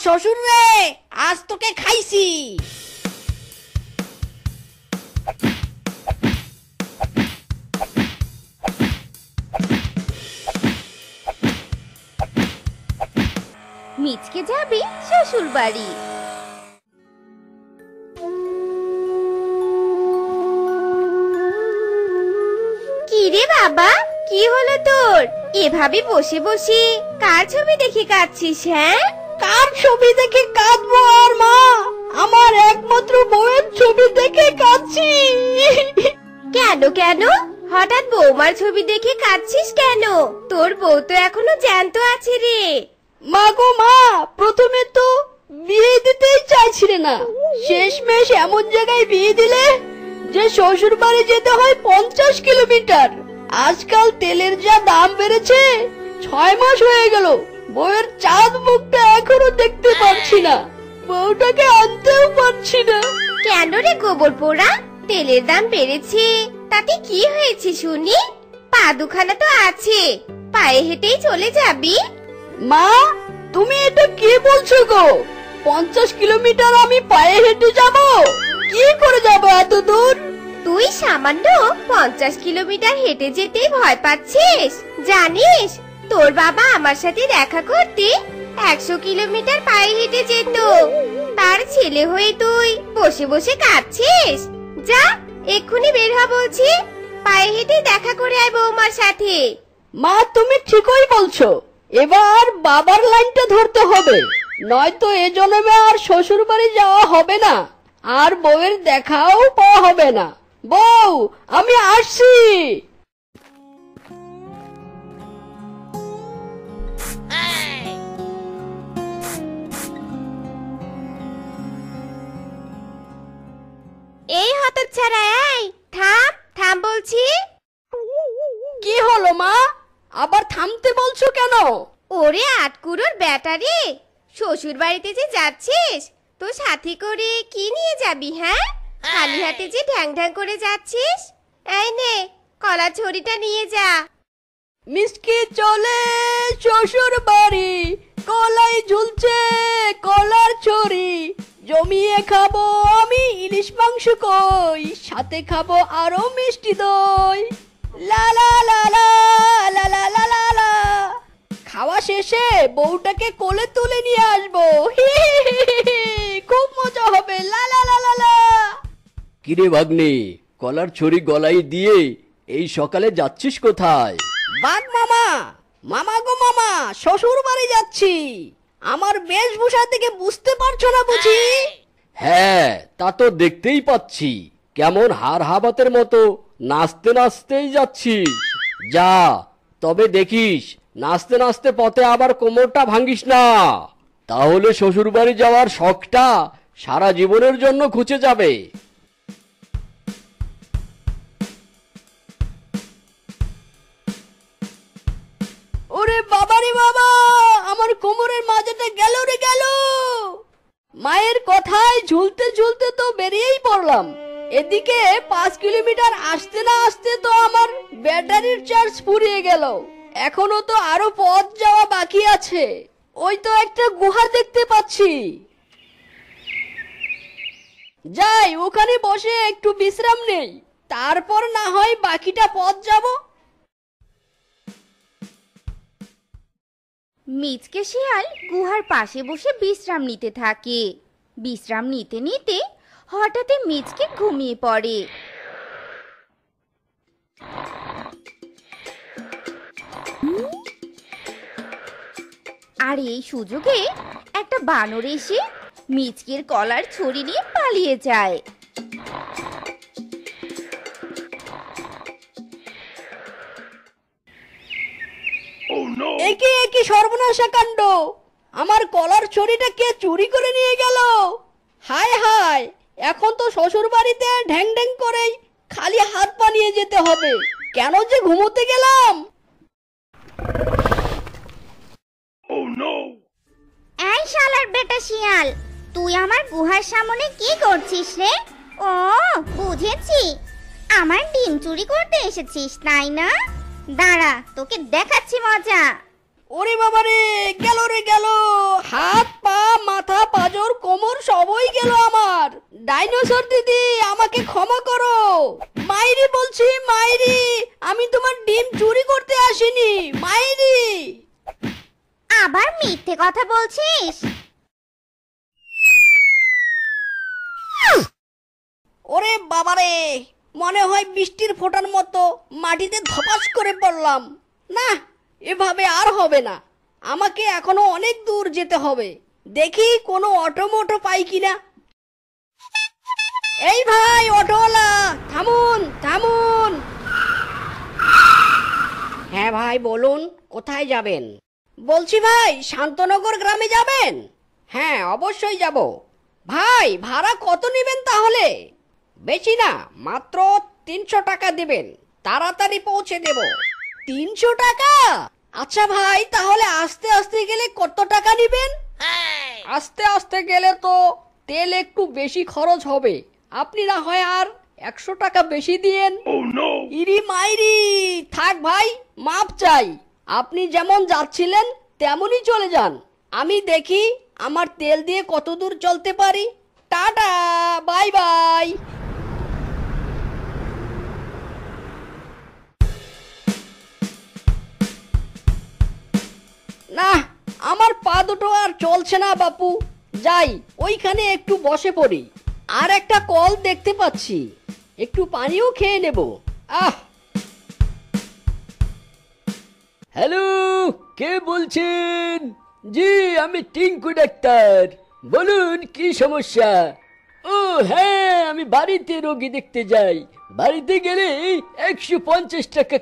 শ্বশুর রে, আজ তোকে খাইছি। মিচকে যাবে শ্বশুর বাড়ি। কি রে বাবা, কি হলো তোর? এভাবে বসে বসে কার ছবি দেখে কাঁদছিস? হ্যাঁ, কার ছবি দেখে কাঁদবো আর মা, আমার একমাত্র বউয়ের ছবি দেখে কাঁদছি। কেন কেন হঠাৎ বৌমার ছবি দেখে কাঁদছিস কেন? তোর বউ তো এখনো জ্যান্ত আছে রে। মা গো মা, প্রথমে তো বিয়ে দিতেই চাইছিলে না, শেষমেশ এমন জায়গায় বিয়ে দিলে যে শ্বশুর বাড়ি যেতে হয় 50 কিলোমিটার। আজকাল তেলের যা দাম বেড়েছে, 6 মাস হয়ে গেল বউয়ের চাঁদ মুখটা এখনো দেখতে পাচ্ছি না, বউটাকে আনতেও পারছি না। কেন রে গোবর পোড়া, তেলের দাম বেড়েছে তাতে কি হয়েছে শুনি? পা দুখানা তো আছে, পায়ে হেঁটেই চলে যাবি। মা, তুমি এটা কি বলছো গো? 50 কিলোমিটার আমি পায়ে হেঁটে যাব? কি করে যাব এত দূর? তুই সামান্য 50 কিলোমিটার হেঁটে যেতে ভয় পাচ্ছিস? জানিস তোর বাবা আমার সাথে দেখা করতে 100 কিলোমিটার পায়ে হেঁটে যেত। তার ছেলে হয়ে তুই বসে বসে কাঁদছিস? যা এক্ষুনি বের হ বলছি, পায়ে হেঁটে দেখা করে আয় বৌমার সাথে। মা, তুমি ঠিকই বলছো, এবার বাবার লাইনটা ধরতে হবে, নয়তো এ জন্মে আর শ্বশুর বাড়ি যাওয়া হবে না, আর বউয়ের দেখাও পাওয়া হবে না। বউ, আমি আসছি। এই হতচ্ছাড়া, এই থাম থাম বলছি। কি হলো মা, আবার থামতে বলছো কেন? ওরে আটকুড়োর ব্যাটারি, শ্বশুর বাড়িতে যে যাচ্ছিস তো সাথে করে কি নিয়ে যাবি? হ্যাঁ, খালি হাতে যে ঢ্যাং ঢ্যাং করে যাচ্ছিস। এই নে কলা ছড়িটা নিয়ে যা। মিষ্টি চলে শ্বশুর বাড়ি, কলাই ঝুলছে কলার ছড়ি, জমিয়ে খাবো আমি ইলিশ মাংস কই, সাথে খাবো আরো মিষ্টি দই। লা লা লা লা লা লা লা লা লা। খাওয়া শেষে বউটাকে কোলে তুলে নিয়ে আসবো, হি হি হি হি হি। খুব মজা হবে, লা লা লা লা লা। কিরে ভাগ্নে, কলার ছড়ি গলায় দিয়ে এই সকালে যাচ্ছিস কোথায়? বাঘ মামা, মামা গো মামা, শ্বশুর বাড়ি যাচ্ছি। আমার বেশভূষা থেকে বুঝতে পারছো না বুঝি? হ্যাঁ, তা তো দেখতেই পাচ্ছি, কেমন হার হাবাতের মতো নাচতে নাচতেই যাচ্ছিস। যা, তবে দেখিস নাচতে নাচতে পথে আবার কোমরটা ভাঙিস না, তাহলে শ্বশুর বাড়ি যাওয়ার শখটা সারা জীবনের জন্য ঘুচে যাবে। ওরে বাবারে বাবা, আমার কোমরের মাঝেটা গেল রে গেল। মায়ের কথায় ঝুলতে ঝুলতে তো বেরিয়েই পড়লাম, এদিকে 5 কিলোমিটার আসতে না আসতে তো আমার ব্যাটারির চার্জ ফুরিয়ে গেল। এখনো তো আরো পথ যাওয়া বাকি আছে। ওই তো একটা গুহা দেখতে পাচ্ছি, যাই ওখানে বসে একটু বিশ্রাম নেই, তারপর না হয় বাকিটা পথ যাব। মিচকে শিয়াল গুহার পাশে বসে বিশ্রাম নিতে থাকে। বিশ্রাম নিতে নিতে হঠাৎ মিচকে ঘুমিয়ে পড়ে। আর এই সুযোগে একটা বানর এসে মিচকের কলার ছড়ি নিয়ে পালিয়ে যায়। একে একে সর্বনাশা কাণ্ড, আমার কলার ছড়িটা কে চুরি করে নিয়ে গেল? হায় হায়, এখন তো শ্বশুর বাড়িতে ঢ্যাং ঢ্যাং করেই খালি হাত পা নিয়ে যেতে হবে। কেন যে ঘুমোতে গেলাম? এই শালার বেটা শিয়াল, তুই আমার গুহার সামনে কি করছিস রে? ও বুঝেছি, আমার ডিম চুরি করতে এসেছিস তাই না? দাঁড়া, তোকে দেখাচ্ছি মজা। ওরে বাবা রে গেল, হাত পা মাথা পাজর কোমর সবই গেল আমার। ডাইনোসর দিদি আমাকে ক্ষমা করো। মাইরি বলছি, মাইরি, আমি তোমার ডিম চুরি করতে আসিনি, মাইরি। আবার মিথ্যে কথা বলছিস? ওরে বাবারে, মনে হয় বৃষ্টির ফোঁটার মতো মাটিতে ধপাস করে পড়লাম। না, এভাবে আর হবে না, আমাকে এখনো অনেক দূর যেতে হবে। দেখি কোনো অটো মোটো পাই কিনা। এই ভাই অটোওয়ালা, থামুন থামুন। হ্যাঁ ভাই বলুন, কোথায় যাবেন? বলছি ভাই, শান্তনগর গ্রামে যাবেন? হ্যাঁ অবশ্যই যাব। ভাই ভাড়া কত নেবেন তাহলে? বেশি না, মাত্র 300 টাকা দিবেন, তাড়াতাড়ি পৌঁছে দেব। 300 টাকা? আচ্ছা ভাই, তাহলে আস্তে আস্তে গেলে কত টাকা নেবেন? আস্তে আস্তে গেলে তো তেল একটু বেশি খরচ হবে, আপনি না হয় আর 100 টাকা বেশি দিয়েন। ইরি মাইরি, থাক ভাই, মাপ চাই। আপনি যেমন যাচ্ছিলেন তেমনই চলে যান, আমি দেখি আমার তেল দিয়ে কত দূর চলতে পারি। Tata, bye bye. না, আমার পা দুটো আর চলছে না বাপু, যাই ওইখানে একটু বসে পড়ি। আর একটা কল দেখতে পাচ্ছি, একটু পানিও খেয়ে নেব। হ্যালো, কে বলছেন? জি, আমি টিঙ্কু ডাক্তার। বলুন কি সমস্যা? ও হ্যাঁ, আমি বাড়িতে রোগী দেখতে যাই। বাড়িতে গেলে 150 টাকা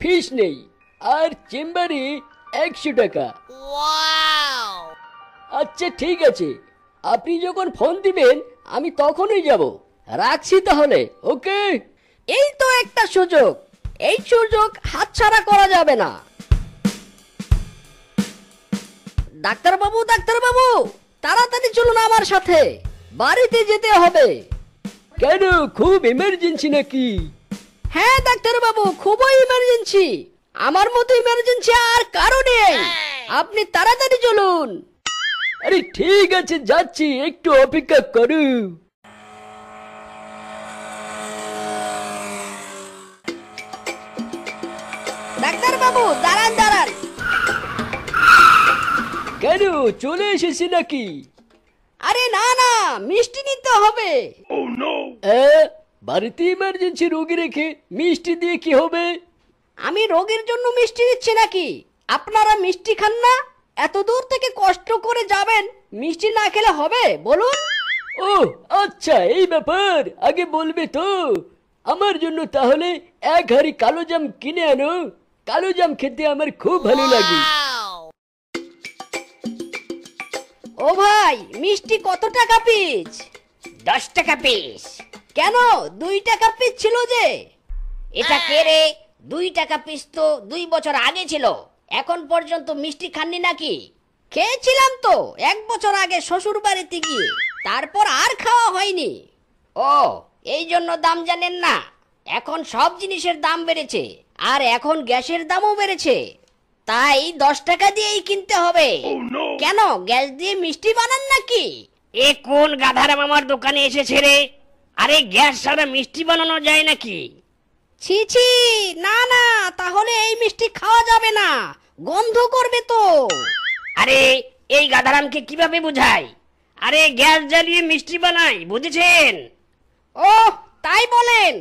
ফিস নেই, আর চেম্বারে 100 টাকা। আচ্ছা ঠিক আছে, আপনি যখন ফোন দিবেন আমি তখনই যাব। রাখছি তাহলে, ওকে। এই তো একটা সুযোগ, এই সুযোগ হাতছাড়া করা যাবে না। ডাক্তারবাবু, ডাক্তারবাবু, তাড়াতাড়ি চলুন আমার সাথে, বাড়িতে যেতে হবে। কেন, খুব ইমার্জেন্সি নাকি? হ্যাঁ ডাক্তারবাবু, খুবই ইমার্জেন্সি, আমার মতো ইমার্জেন্সি আর কারো নেই, আপনি তাড়াতাড়ি চলুন। আরে ঠিক আছে, যাচ্ছি, একটু অপেক্ষা করু। ডাক্তারবাবু দাঁড়ান দাঁড়ান। কেন, চলে এসেছি নাকি? আরে না না, মিষ্টি নিতে হবে। বাড়িতে ইমার্জেন্সি রোগী রেখে মিষ্টি দিয়ে কি হবে? আমি রোগীর জন্য মিষ্টি দিচ্ছি নাকি? আপনারা মিষ্টি খান না? এত দূর থেকে কষ্ট করে যাবেন, মিষ্টি না খেলে হবে বলুন? ও আচ্ছা, এই ব্যাপার, আগে বলবে তো। আমার জন্য তাহলে 1 হাঁড়ি কালো জাম কিনে আনো, কালো জাম খেতে আমার খুব ভালো লাগে। ও ভাই, মিষ্টি কত টাকা পিস? 10 টাকা পিস। কেন, 2 টাকা পিস ছিল যে। এটা কে রে? 2 টাকা পিস তো 2 বছর আগে ছিল, এখন পর্যন্ত মিষ্টি খাননি নাকি? খেয়েছিলাম তো 1 বছর আগে শ্বশুর বাড়িতে গিয়ে, তারপর আর খাওয়া হয়নি। ও, এই জন্য দাম জানেন না? এখন সব জিনিসের দাম বেড়েছে, আর এখন গ্যাসের দামও বেড়েছে, তাই 10 টাকা দিয়েই কিনতে হবে। কেন, গ্যাস দিয়ে মিষ্টি বানান নাকি? এ কোন গাধারাম আমার দোকানে এসেছে রে? আরে গ্যাস ছাড়া মিষ্টি বানানো যায় নাকি? ছি ছি, না না, তাহলে এই মিষ্টি খাওয়া যাবে না, গন্ধ করবে তো। আরে এই গাধারামকে কিভাবে বুঝাই? আরে গ্যাস জ্বালিয়ে মিষ্টি বানাই, বুঝেছেন? ও তাই বলেন,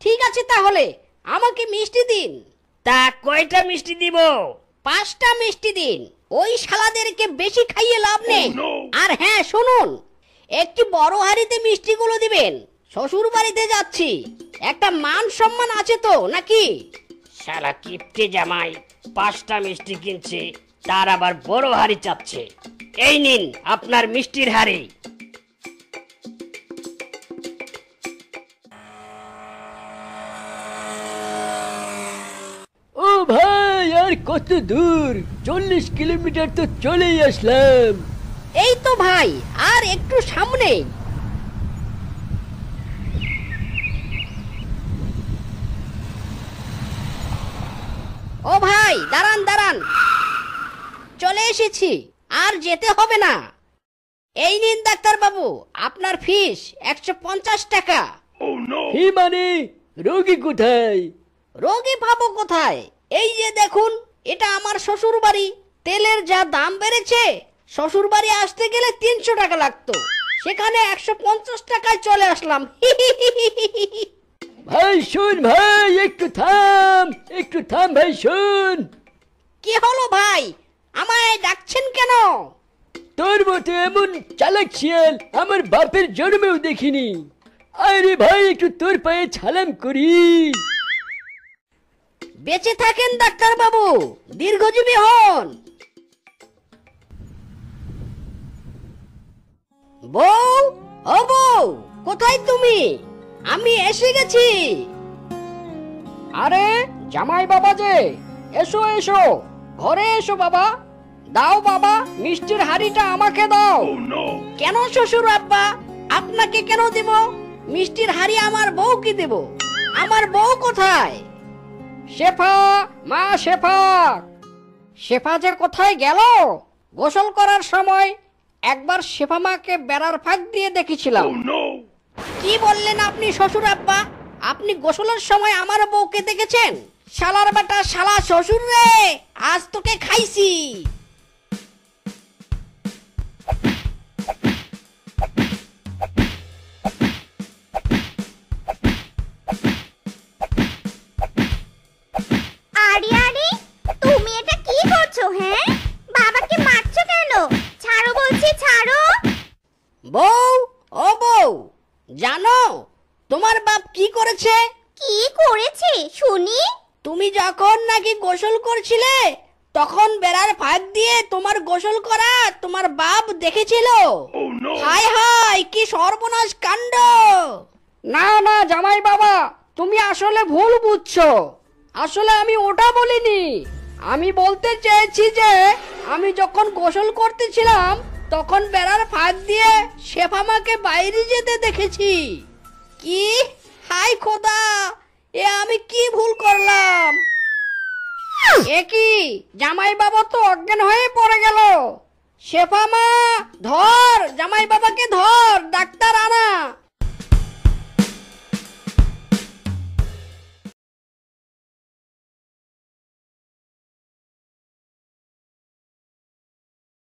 ঠিক আছে তাহলে আমাকে মিষ্টি দিন। তা কয়টা মিষ্টি দিব? 5টা মিষ্টি দিন, ওই শালাদেরকে বেশি খাইয়ে লাভ নেই। আর হ্যাঁ শুনুন, একটি বড় হাঁড়িতে মিষ্টিগুলো দিবেন, শ্বশুর বাড়িতে যাচ্ছি, একটা মান সম্মান আছে তো নাকি? শালা কিপটে জামাই, 5টা মিষ্টি কিনছে, তার আবার বড় হাড়ি চাচ্ছে। এই নিন আপনার মিষ্টির হাড়ি। ও ভাই, আর কত দূর? 40 কিলোমিটার তো চলেই আসলাম। এই তো ভাই, আর একটু সামনে। ও ভাই, দাঁড়ান দাঁড়ান। চলে এসেছি, আর যেতে হবে না। এই নিন ডাক্তার বাবু, আপনার ফিস 150 টাকা। হি মানে রোগী কোথায়? রোগী পাবো কোথায়? এই যে দেখুন, এটা আমার শ্বশুর বাড়ি। তেলের যা দাম বেড়েছে, শ্বশুর বাড়ি আসতে গেলে 300 টাকা লাগতো, সেখানে 150 টাকায় চলে আসলাম। ভাই শোন, ভাই একটু থাম ভাই শোন। কি হলো ভাই, আমায় ডাকছেন কেন? তোর মতো এমন চালাক শিয়াল আমার বাপের জন্মেও দেখিনি। আরে ভাই একটু তোর পায়ে ছালাম করি। বেঁচে থাকেন ডাক্তার বাবু, দীর্ঘজীবী হন। বউ, ও বউ, কোথায় তুমি? আমি এসে গেছি। আরে জামাই বাবা যে, এসো এসো, ঘরে এসো বাবা। দাও বাবা, মিষ্টির হাড়িটা আমাকে দাও। কেন শ্বশুর আব্বা, আপনাকে কেন দেব? মিষ্টির হাড়ি আমার বউকে দেব। আমার বউ কোথায়? শেফা, মা শেফা। শেফা যে কোথায় গেল? গোসল করার সময় একবার শেফা মাকে বেড়ার ফাঁক দিয়ে দেখেছিলাম। কি বললেন আপনি শ্বশুর আব্বা? আপনি গোসলের সময় আমার বউকে দেখেছেন? শালার বেটা, শালা শ্বশুর রে, আজ তোকে খাইছি। আরে আরে, তুমি এটা কি করছো? হ্যাঁ, বাবাকে মারছো কেন? ছাড়ো বলছি, ছাড়ো। বউ, ও বউ, জানো তোমার বাপ কি করেছে? কি করেছে শুনি? তুমি যখন নাকি গোসল করছিলে, তখন বেড়ার ফাঁক দিয়ে তোমার গোসল করা তোমার বাপ দেখেছিল। হায় হায়, কি সর্বনাশ কাণ্ড! না না জামাই বাবা, তুমি আসলে ভুল বুঝছো। আসলে আমি ওটা বলিনি। আমি বলতে চেয়েছি যে আমি যখন গোসল করতেছিলাম, তখন বেড়ার ফাঁক দিয়ে শেফামাকে বাইরে যেতে দেখেছি। কি? হাই খোদা, এ আমি কি ভুল করলাম? এ কি, জামাই বাবা তো অজ্ঞান হয়ে পড়ে গেল। শেফামা, ধর জামাই বাবাকে ধর।